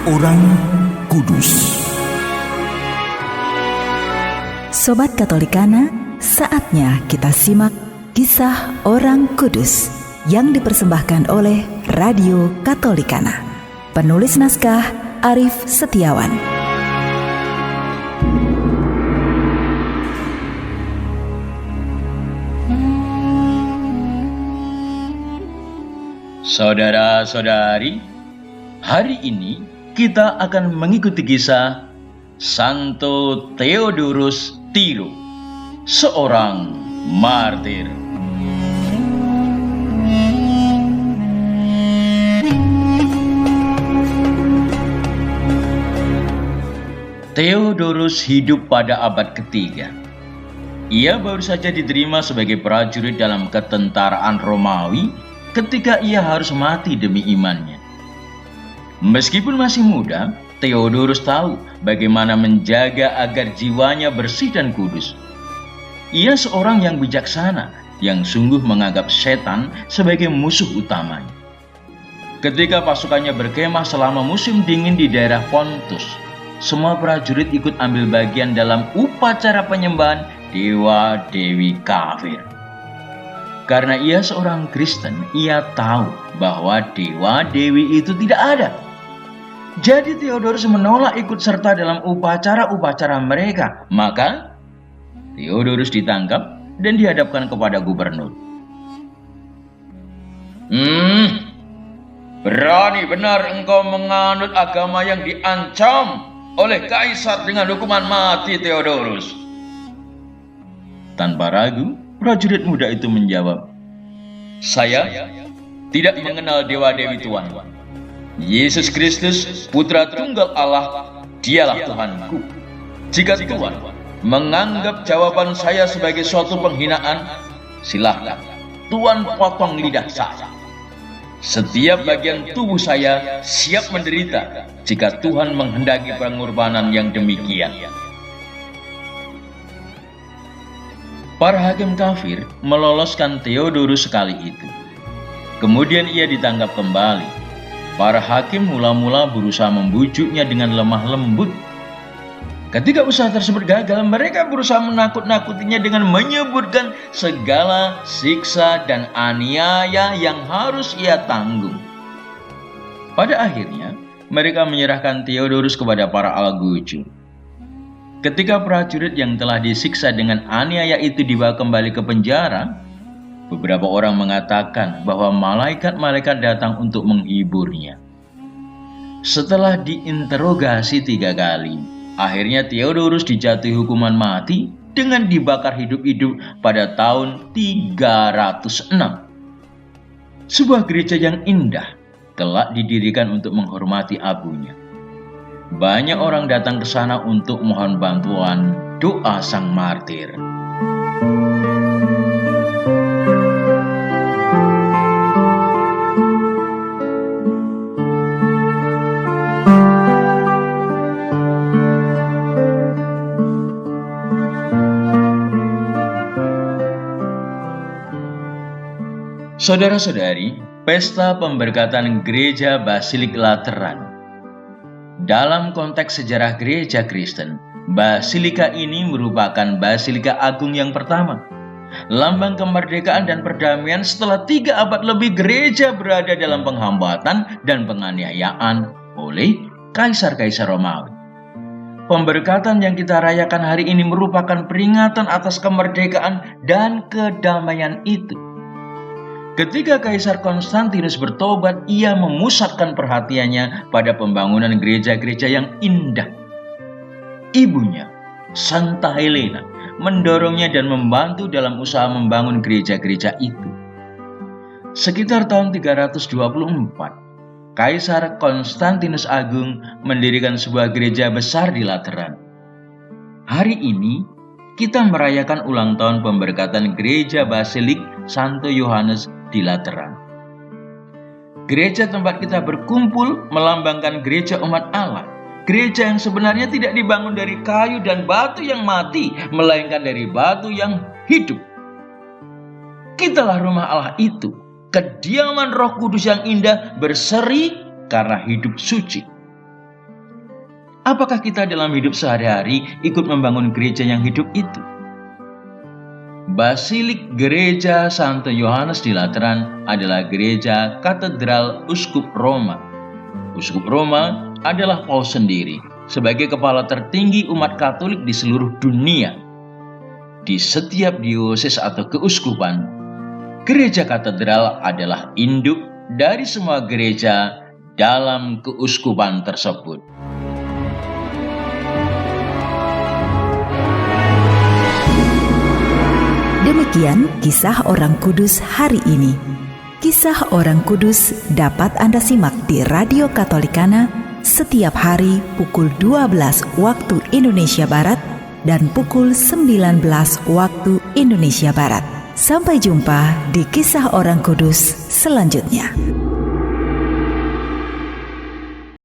Orang Kudus. Sobat Katolikana, saatnya kita simak kisah orang kudus yang dipersembahkan oleh Radio Katolikana. Penulis naskah Arif Setiawan. Saudara-saudari, hari ini kita akan mengikuti kisah Santo Theodorus Tiro, seorang martir. Theodorus hidup pada abad ketiga. Ia baru saja diterima sebagai prajurit dalam ketentaraan Romawi ketika ia harus mati demi imannya. Meskipun masih muda, Theodorus tahu bagaimana menjaga agar jiwanya bersih dan kudus. Ia seorang yang bijaksana, yang sungguh menganggap setan sebagai musuh utamanya. Ketika pasukannya berkemah selama musim dingin di daerah Pontus, semua prajurit ikut ambil bagian dalam upacara penyembahan dewa-dewi kafir. Karena ia seorang Kristen, ia tahu bahwa dewa-dewi itu tidak ada. Jadi Theodorus menolak ikut serta dalam upacara-upacara mereka. Maka Theodorus ditangkap dan dihadapkan kepada gubernur. Berani benar engkau menganut agama yang diancam oleh kaisar dengan hukuman mati, Theodorus. Tanpa ragu, prajurit muda itu menjawab, "Saya tidak mengenal dewa-dewi Tuhan. Yesus Kristus, Putra Tunggal Allah, dialah Tuhanku. Jika Tuhan menganggap jawaban saya sebagai suatu penghinaan, silahkan Tuhan potong lidah saya. Setiap bagian tubuh saya siap menderita jika Tuhan menghendaki pengorbanan yang demikian." Para hakim kafir meloloskan Theodorus sekali itu. Kemudian ia ditangkap kembali. Para hakim mula-mula berusaha membujuknya dengan lemah lembut. Ketika usaha tersebut gagal, mereka berusaha menakut-nakutinya dengan menyebutkan segala siksa dan aniaya yang harus ia tanggung. Pada akhirnya, mereka menyerahkan Theodorus kepada para algojo. Ketika prajurit yang telah disiksa dengan aniaya itu dibawa kembali ke penjara, beberapa orang mengatakan bahwa malaikat-malaikat datang untuk menghiburnya. Setelah diinterogasi 3 kali, akhirnya Theodorus dijatuhi hukuman mati dengan dibakar hidup-hidup pada tahun 306. Sebuah gereja yang indah telah didirikan untuk menghormati abunya. Banyak orang datang ke sana untuk mohon bantuan doa sang martir. Saudara-saudari, pesta pemberkatan Gereja Basilik Lateran. Dalam konteks sejarah gereja Kristen, basilika ini merupakan basilika agung yang pertama. Lambang kemerdekaan dan perdamaian setelah 3 abad lebih gereja berada dalam penghambatan dan penganiayaan oleh kaisar-kaisar Romawi. Pemberkatan yang kita rayakan hari ini merupakan peringatan atas kemerdekaan dan kedamaian itu. Ketika Kaisar Konstantinus bertobat, ia memusatkan perhatiannya pada pembangunan gereja-gereja yang indah. Ibunya, Santa Helena, mendorongnya dan membantu dalam usaha membangun gereja-gereja itu. Sekitar tahun 324, Kaisar Konstantinus Agung mendirikan sebuah gereja besar di Lateran. Hari ini, kita merayakan ulang tahun pemberkatan Gereja Basilik Santo Yohanes di Lateran. Gereja tempat kita berkumpul melambangkan gereja umat Allah. Gereja yang sebenarnya tidak dibangun dari kayu dan batu yang mati, melainkan dari batu yang hidup. Kitalah rumah Allah itu, kediaman Roh Kudus yang indah berseri karena hidup suci. Apakah kita dalam hidup sehari-hari ikut membangun gereja yang hidup itu? Basilik Gereja Santo Yohanes di Lateran adalah gereja katedral Uskup Roma. Uskup Roma adalah Paus sendiri sebagai kepala tertinggi umat Katolik di seluruh dunia. Di setiap dioses atau keuskupan, gereja katedral adalah induk dari semua gereja dalam keuskupan tersebut. Demikian kisah orang kudus hari ini. Kisah orang kudus dapat Anda simak di Radio Katolikana setiap hari pukul 12 waktu Indonesia Barat dan pukul 19 waktu Indonesia Barat. Sampai jumpa di kisah orang kudus selanjutnya.